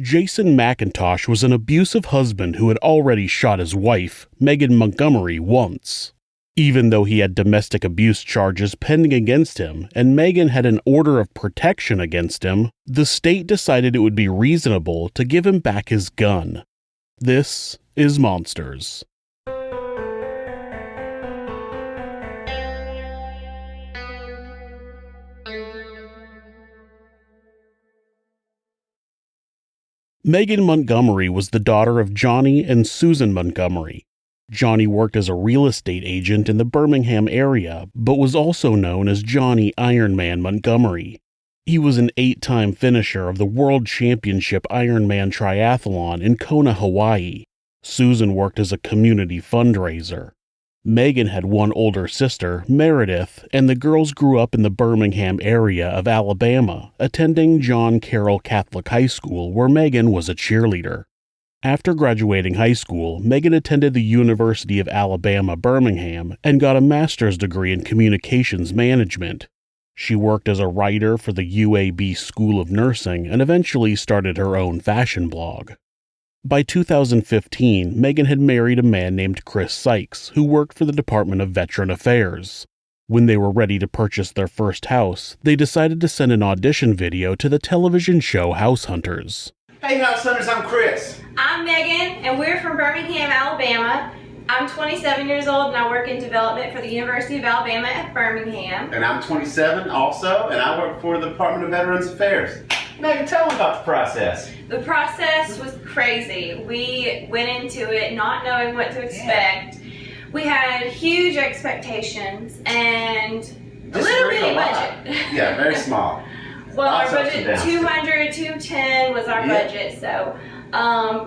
Jason McIntosh was an abusive husband who had already shot his wife, Megan Montgomery, once. Even though he had domestic abuse charges pending against him and Megan had an order of protection against him, the state decided it would be reasonable to give him back his gun. This is Monsters. Megan Montgomery was the daughter of Johnny and Susan Montgomery. Johnny worked as a real estate agent in the Birmingham area, but was also known as Johnny Ironman Montgomery. He was an 8-time finisher of the World Championship Ironman Triathlon in Kona, Hawaii. Susan worked as a community fundraiser. Megan had one older sister, Meredith, and the girls grew up in the Birmingham area of Alabama, attending John Carroll Catholic High School, where Megan was a cheerleader. After graduating high school, Megan attended the University of Alabama, Birmingham, and got a master's degree in communications management. She worked as a writer for the UAB School of Nursing and eventually started her own fashion blog. By 2015, Megan had married a man named Chris Sykes, who worked for the Department of Veteran Affairs. When they were ready to purchase their first house, they decided to send an audition video to the television show House Hunters. Hey House Hunters, I'm Chris. I'm Megan, and we're from Birmingham, Alabama. I'm 27 years old, and I work in development for the University of Alabama at Birmingham. And I'm 27 also, and I work for the Department of Veterans Affairs. Megan, tell them about the process. The process was crazy. We went into it not knowing what to expect. We had huge expectations and a little bitty budget. Yeah, very small. Well, our budget, 200, 210 was our budget, so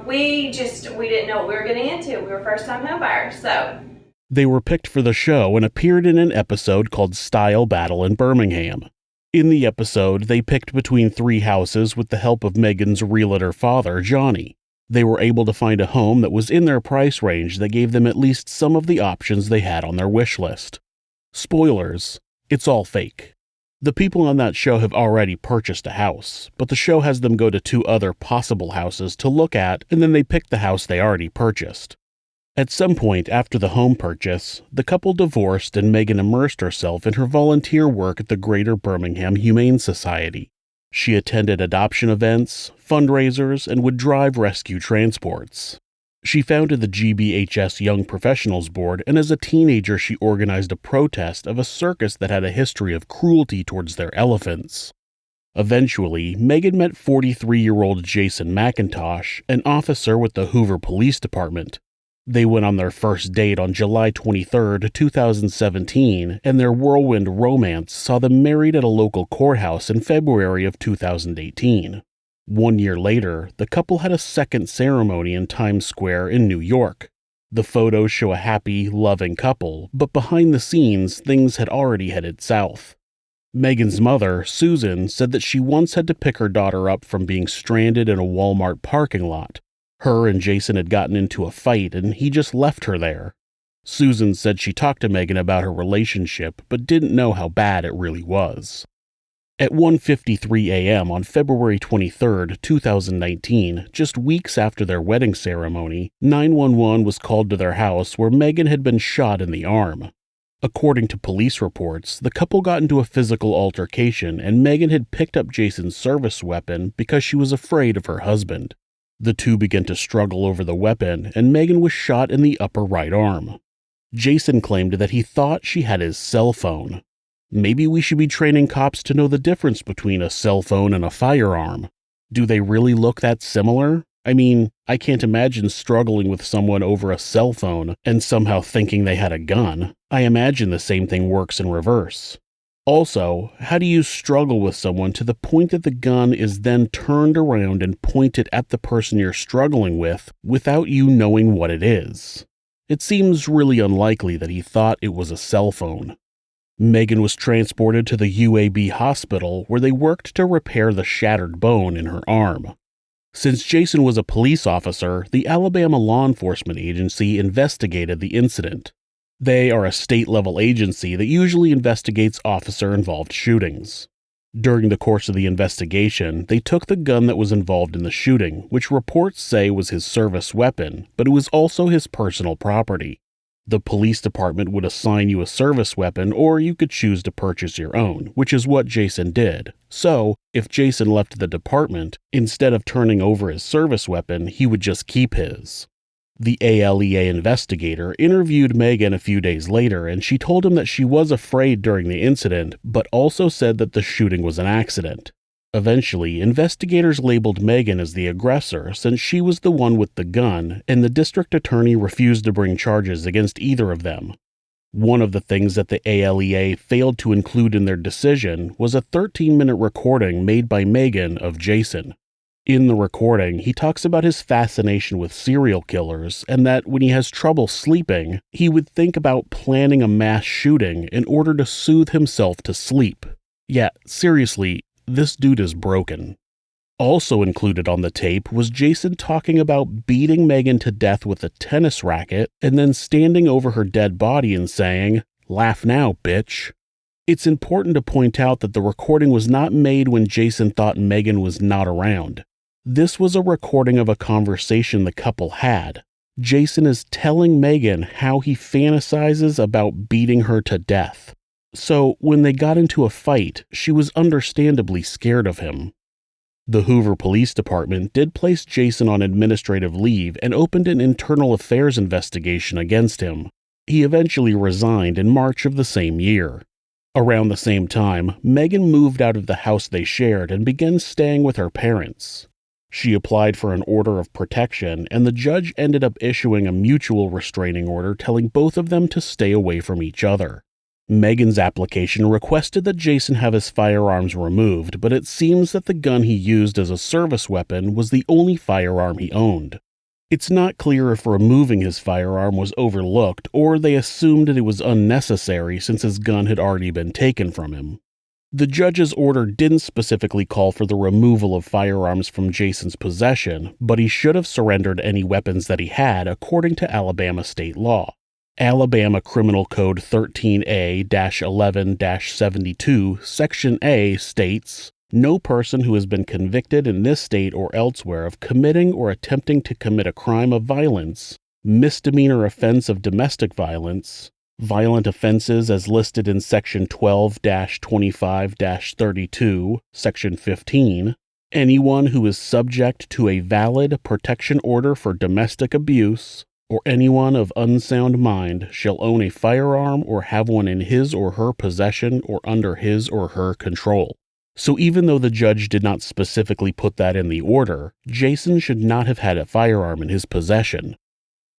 we didn't know what we were getting into. We were first-time home buyers, so. They were picked for the show and appeared in an episode called Style Battle in Birmingham. In the episode, they picked between 3 houses with the help of Megan's realtor father, Johnny. They were able to find a home that was in their price range that gave them at least some of the options they had on their wish list. Spoilers, it's all fake. The people on that show have already purchased a house, but the show has them go to 2 other possible houses to look at, and then they pick the house they already purchased. At some point after the home purchase, the couple divorced and Megan immersed herself in her volunteer work at the Greater Birmingham Humane Society. She attended adoption events, fundraisers, and would drive rescue transports. She founded the GBHS Young Professionals Board, and as a teenager she organized a protest of a circus that had a history of cruelty towards their elephants. Eventually, Megan met 43-year-old Jason McIntosh, an officer with the Hoover Police Department. They went on their first date on July 23, 2017, and their whirlwind romance saw them married at a local courthouse in February of 2018. 1 year later, the couple had a second ceremony in Times Square in New York. The photos show a happy, loving couple, but behind the scenes, things had already headed south. Megan's mother, Susan, said that she once had to pick her daughter up from being stranded in a Walmart parking lot. Her and Jason had gotten into a fight, and he just left her there. Susan said she talked to Megan about her relationship, but didn't know how bad it really was. At 1:53 a.m. on February 23, 2019, just weeks after their wedding ceremony, 911 was called to their house where Megan had been shot in the arm. According to police reports, the couple got into a physical altercation, and Megan had picked up Jason's service weapon because she was afraid of her husband. The two began to struggle over the weapon, and Megan was shot in the upper right arm. Jason claimed that he thought she had his cell phone. Maybe we should be training cops to know the difference between a cell phone and a firearm. Do they really look that similar? I mean, I can't imagine struggling with someone over a cell phone and somehow thinking they had a gun. I imagine the same thing works in reverse. Also, how do you struggle with someone to the point that the gun is then turned around and pointed at the person you're struggling with without you knowing what it is? It seems really unlikely that he thought it was a cell phone. Megan was transported to the UAB hospital where they worked to repair the shattered bone in her arm. Since Jason was a police officer, the Alabama Law Enforcement Agency investigated the incident. They are a state-level agency that usually investigates officer-involved shootings. During the course of the investigation, they took the gun that was involved in the shooting, which reports say was his service weapon, but it was also his personal property. The police department would assign you a service weapon, or you could choose to purchase your own, which is what Jason did. So, if Jason left the department, instead of turning over his service weapon, he would just keep his. The ALEA investigator interviewed Megan a few days later, and she told him that she was afraid during the incident, but also said that the shooting was an accident. Eventually, investigators labeled Megan as the aggressor since she was the one with the gun, and the district attorney refused to bring charges against either of them. One of the things that the ALEA failed to include in their decision was a 13-minute recording made by Megan of Jason. In the recording, he talks about his fascination with serial killers and that when he has trouble sleeping, he would think about planning a mass shooting in order to soothe himself to sleep. Yeah, seriously, this dude is broken. Also included on the tape was Jason talking about beating Megan to death with a tennis racket and then standing over her dead body and saying, "Laugh now, bitch." It's important to point out that the recording was not made when Jason thought Megan was not around. This was a recording of a conversation the couple had. Jason is telling Megan how he fantasizes about beating her to death. So, when they got into a fight, she was understandably scared of him. The Hoover Police Department did place Jason on administrative leave and opened an internal affairs investigation against him. He eventually resigned in March of the same year. Around the same time, Megan moved out of the house they shared and began staying with her parents. She applied for an order of protection, and the judge ended up issuing a mutual restraining order telling both of them to stay away from each other. Megan's application requested that Jason have his firearms removed, but it seems that the gun he used as a service weapon was the only firearm he owned. It's not clear if removing his firearm was overlooked or they assumed that it was unnecessary since his gun had already been taken from him. The judge's order didn't specifically call for the removal of firearms from Jason's possession, but he should have surrendered any weapons that he had according to Alabama state law. Alabama Criminal Code 13A-11-72, Section A states, "No person who has been convicted in this state or elsewhere of committing or attempting to commit a crime of violence, misdemeanor offense of domestic violence, violent offenses as listed in Section 12-25-32, Section 15, anyone who is subject to a valid protection order for domestic abuse, or anyone of unsound mind shall own a firearm or have one in his or her possession or under his or her control." So even though the judge did not specifically put that in the order, Jason should not have had a firearm in his possession.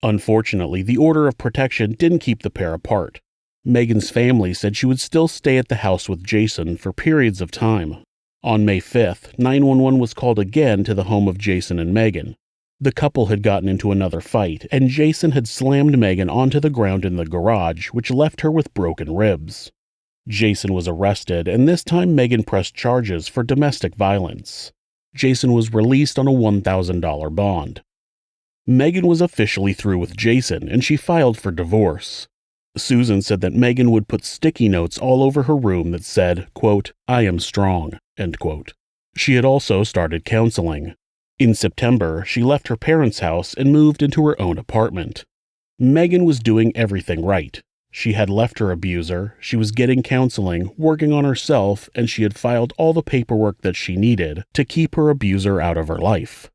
Unfortunately, the order of protection didn't keep the pair apart. Megan's family said she would still stay at the house with Jason for periods of time. On May 5th, 911 was called again to the home of Jason and Megan. The couple had gotten into another fight, and Jason had slammed Megan onto the ground in the garage, which left her with broken ribs. Jason was arrested, and this time Megan pressed charges for domestic violence. Jason was released on a $1,000 bond. Megan was officially through with Jason, and she filed for divorce. Susan said that Megan would put sticky notes all over her room that said, quote, "I am strong," end quote. She had also started counseling. In September, she left her parents' house and moved into her own apartment. Megan was doing everything right. She had left her abuser, she was getting counseling, working on herself, and she had filed all the paperwork that she needed to keep her abuser out of her life.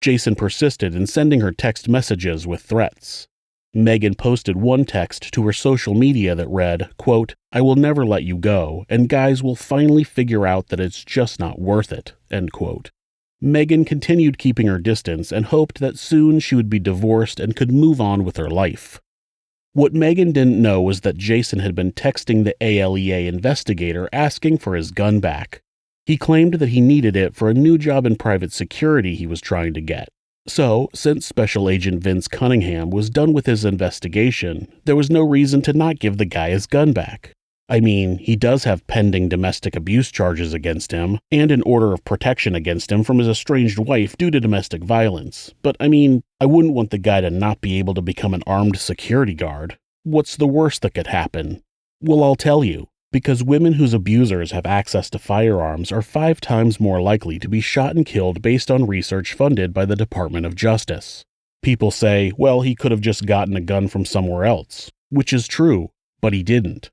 Jason persisted in sending her text messages with threats. Megan posted one text to her social media that read, quote, "I will never let you go, and guys will finally figure out that it's just not worth it," end quote. Megan continued keeping her distance and hoped that soon she would be divorced and could move on with her life. What Megan didn't know was that Jason had been texting the ALEA investigator asking for his gun back. He claimed that he needed it for a new job in private security he was trying to get. So, since Special Agent Vince Cunningham was done with his investigation, there was no reason to not give the guy his gun back. I mean, he does have pending domestic abuse charges against him, and an order of protection against him from his estranged wife due to domestic violence. But I mean, I wouldn't want the guy to not be able to become an armed security guard. What's the worst that could happen? Well, I'll tell you. because women whose abusers have access to firearms are 5 times more likely to be shot and killed based on research funded by the Department of Justice. People say, well, he could have just gotten a gun from somewhere else, which is true, but he didn't.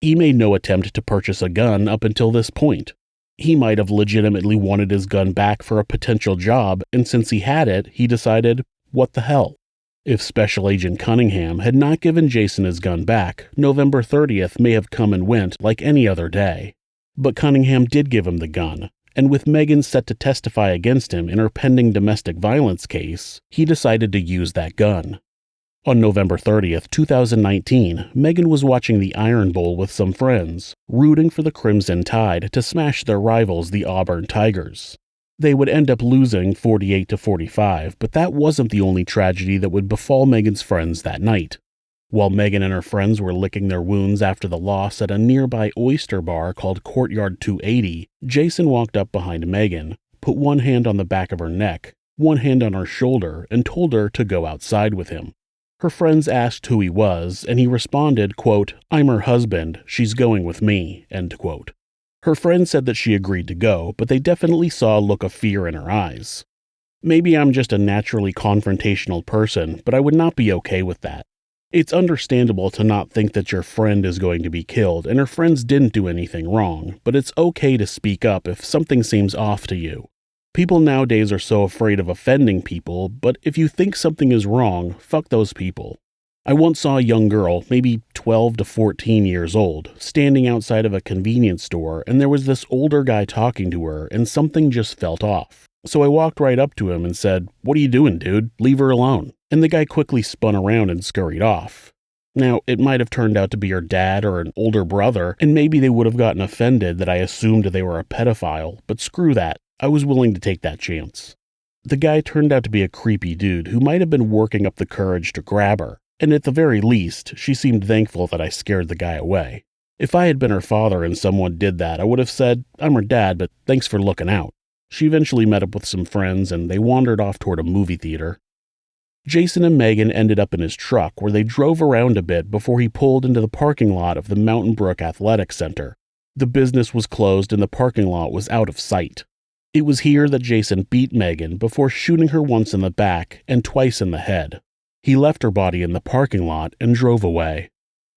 He made no attempt to purchase a gun up until this point. He might have legitimately wanted his gun back for a potential job, and since he had it, he decided, what the hell? If Special Agent Cunningham had not given Jason his gun back, November 30th may have come and went like any other day. But Cunningham did give him the gun, and with Megan set to testify against him in her pending domestic violence case, he decided to use that gun. On November 30th, 2019, Megan was watching the Iron Bowl with some friends, rooting for the Crimson Tide to smash their rivals, the Auburn Tigers. They would end up losing 48-45, but that wasn't the only tragedy that would befall Megan's friends that night. While Megan and her friends were licking their wounds after the loss at a nearby oyster bar called Courtyard 280, Jason walked up behind Megan, put one hand on the back of her neck, one hand on her shoulder, and told her to go outside with him. Her friends asked who he was, and he responded, quote, "I'm her husband, she's going with me," end quote. Her friends said that she agreed to go, but they definitely saw a look of fear in her eyes. Maybe I'm just a naturally confrontational person, but I would not be okay with that. It's understandable to not think that your friend is going to be killed, and her friends didn't do anything wrong, but it's okay to speak up if something seems off to you. People nowadays are so afraid of offending people, but if you think something is wrong, fuck those people. I once saw a young girl, maybe 12 to 14 years old, standing outside of a convenience store, and there was this older guy talking to her, and something just felt off. So I walked right up to him and said, "What are you doing, dude? Leave her alone." And the guy quickly spun around and scurried off. Now, it might have turned out to be her dad or an older brother, and maybe they would have gotten offended that I assumed they were a pedophile, but screw that. I was willing to take that chance. The guy turned out to be a creepy dude who might have been working up the courage to grab her, and at the very least, she seemed thankful that I scared the guy away. If I had been her father and someone did that, I would have said, "I'm her dad, but thanks for looking out." She eventually met up with some friends, and they wandered off toward a movie theater. Jason and Megan ended up in his truck, where they drove around a bit before he pulled into the parking lot of the Mountain Brook Athletic Center. The business was closed and the parking lot was out of sight. It was here that Jason beat Megan before shooting her once in the back and twice in the head. He left her body in the parking lot and drove away.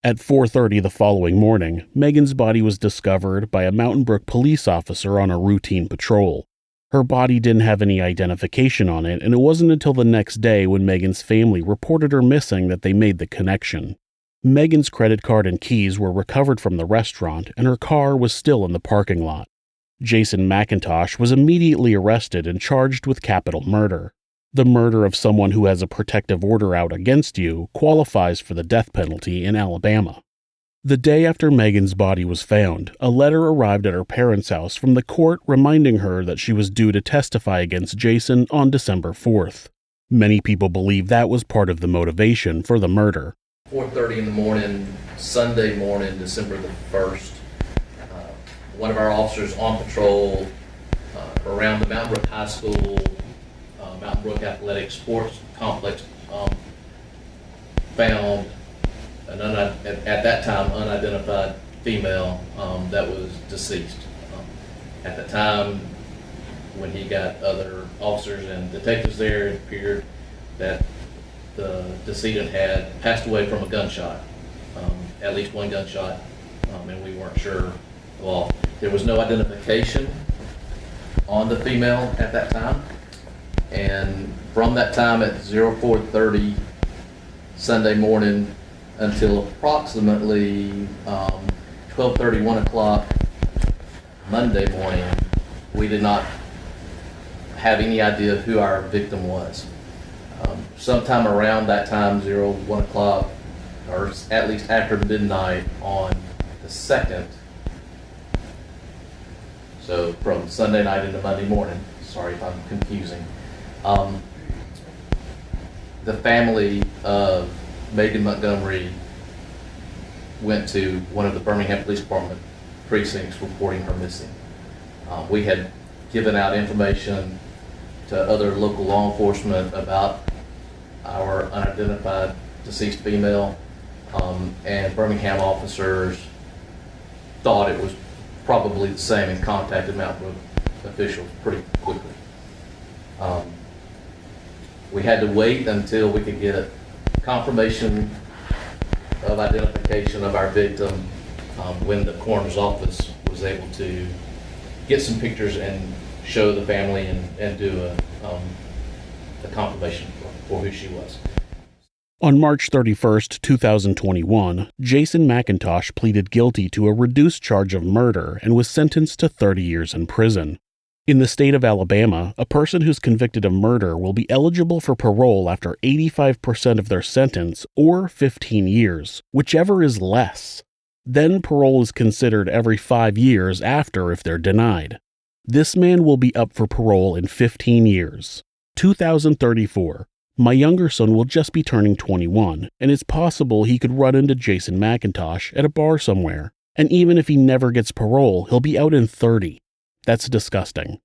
At 4:30 the following morning, Megan's body was discovered by a Mountain Brook police officer on a routine patrol. Her body didn't have any identification on it, and it wasn't until the next day when Megan's family reported her missing that they made the connection. Megan's credit card and keys were recovered from the restaurant, and her car was still in the parking lot. Jason McIntosh was immediately arrested and charged with capital murder. The murder of someone who has a protective order out against you qualifies for the death penalty in Alabama. The day after Megan's body was found, a letter arrived at her parents' house from the court reminding her that she was due to testify against Jason on December 4th. Many people believe that was part of the motivation for the murder. 4:30 in the morning, Sunday morning, December the 1st, one of our officers on patrol around the Mountain Brook High School, Mountain Brook Athletic Sports Complex, found at that time unidentified female that was deceased. At the time, when he got other officers and detectives there, it appeared that the decedent had passed away from a gunshot, at least one gunshot, and we weren't sure. Well, there was no identification on the female at that time, and from that time at 04:30 Sunday morning until approximately 12:30, 1 o'clock Monday morning, we did not have any idea who our victim was. Sometime around that time, 1 o'clock, or at least after midnight on the 2nd, so from Sunday night into Monday morning, sorry if I'm confusing, the family of Megan Montgomery went to one of the Birmingham Police Department precincts reporting her missing. We had given out information to other local law enforcement about our unidentified deceased female, and Birmingham officers thought it was probably the same and contacted Mountain officials pretty quickly. We had to wait until we could get confirmation of identification of our victim when the coroner's office was able to get some pictures and show the family and do a confirmation for who she was. On March 31st, 2021, Jason McIntosh pleaded guilty to a reduced charge of murder and was sentenced to 30 years in prison. In the state of Alabama, a person who's convicted of murder will be eligible for parole after 85% of their sentence or 15 years, whichever is less. Then parole is considered every 5 years after if they're denied. This man will be up for parole in 15 years. 2034. My younger son will just be turning 21, and it's possible he could run into Jason McIntosh at a bar somewhere. And even if he never gets parole, he'll be out in 30. That's disgusting.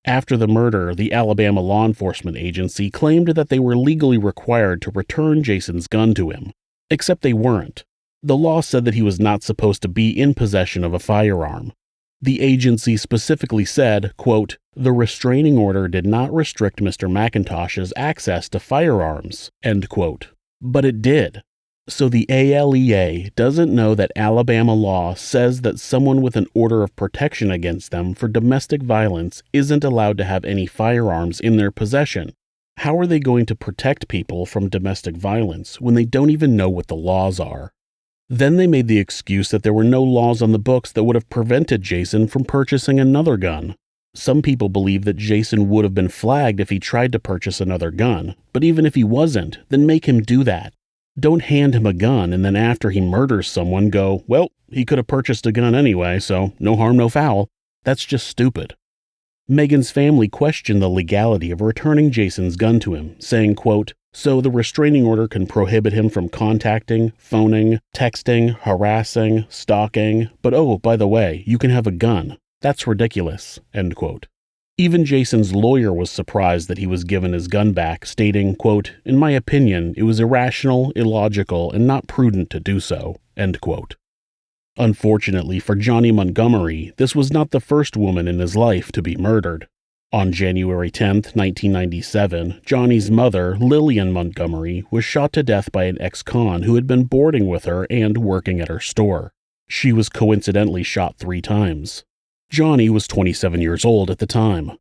After the murder, the Alabama law enforcement agency claimed that they were legally required to return Jason's gun to him. Except they weren't. The law said that he was not supposed to be in possession of a firearm. The agency specifically said, quote, "The restraining order did not restrict Mr. McIntosh's access to firearms," end quote. But it did. So the ALEA doesn't know that Alabama law says that someone with an order of protection against them for domestic violence isn't allowed to have any firearms in their possession. How are they going to protect people from domestic violence when they don't even know what the laws are? Then they made the excuse that there were no laws on the books that would have prevented Jason from purchasing another gun. Some people believe that Jason would have been flagged if he tried to purchase another gun, but even if he wasn't, then make him do that. Don't hand him a gun and then after he murders someone go, well, he could have purchased a gun anyway, so no harm, no foul. That's just stupid. Megan's family questioned the legality of returning Jason's gun to him, saying, quote, "So the restraining order can prohibit him from contacting, phoning, texting, harassing, stalking, but oh, by the way, you can have a gun. That's ridiculous," end quote. Even Jason's lawyer was surprised that he was given his gun back, stating, quote, "In my opinion, it was irrational, illogical, and not prudent to do so," end quote. Unfortunately for Johnny Montgomery, this was not the first woman in his life to be murdered. On January 10, 1997, Johnny's mother, Lillian Montgomery, was shot to death by an ex-con who had been boarding with her and working at her store. She was coincidentally shot 3 times. Johnny was 27 years old at the time.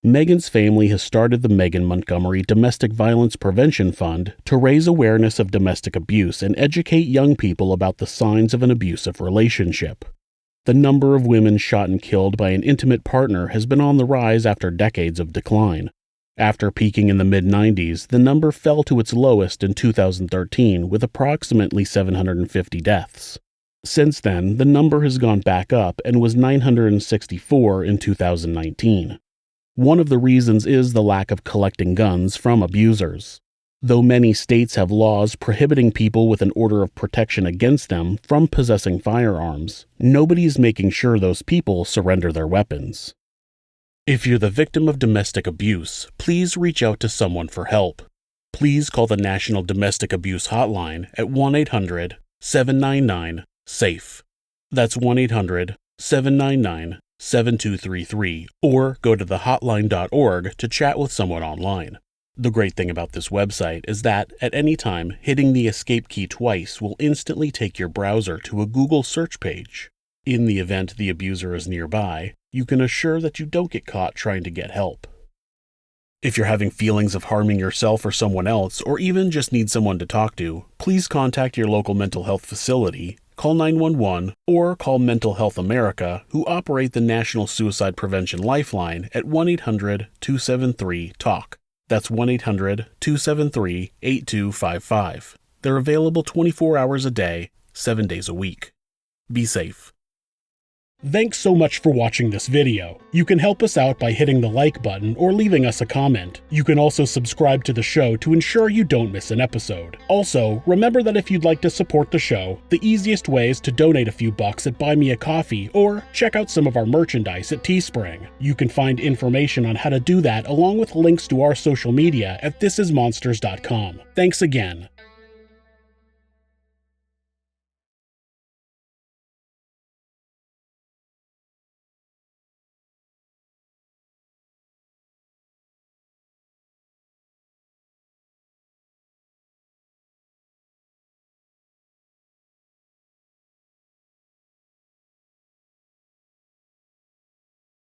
Megan's family has started the Megan Montgomery Domestic Violence Prevention Fund to raise awareness of domestic abuse and educate young people about the signs of an abusive relationship. The number of women shot and killed by an intimate partner has been on the rise after decades of decline. After peaking in the mid-90s, the number fell to its lowest in 2013 with approximately 750 deaths. Since then, the number has gone back up and was 964 in 2019. One of the reasons is the lack of collecting guns from abusers. Though many states have laws prohibiting people with an order of protection against them from possessing firearms, nobody's making sure those people surrender their weapons. If you're the victim of domestic abuse, please reach out to someone for help. Please call the National Domestic Abuse Hotline at 1-800-799-SAFE. That's 1-800-799-7233, or go to thehotline.org to chat with someone online. The great thing about this website is that, at any time, hitting the escape key twice will instantly take your browser to a Google search page. In the event the abuser is nearby, you can assure that you don't get caught trying to get help. If you're having feelings of harming yourself or someone else, or even just need someone to talk to, please contact your local mental health facility, call 911, or call Mental Health America, who operate the National Suicide Prevention Lifeline at 1-800-273-TALK. That's 1-800-273-8255. They're available 24 hours a day, 7 days a week. Be safe. Thanks so much for watching this video. You can help us out by hitting the like button or leaving us a comment. You can also subscribe to the show to ensure you don't miss an episode. Also, remember that if you'd like to support the show, the easiest way is to donate a few bucks at Buy Me a Coffee or check out some of our merchandise at Teespring. You can find information on how to do that along with links to our social media at thisismonsters.com. Thanks again.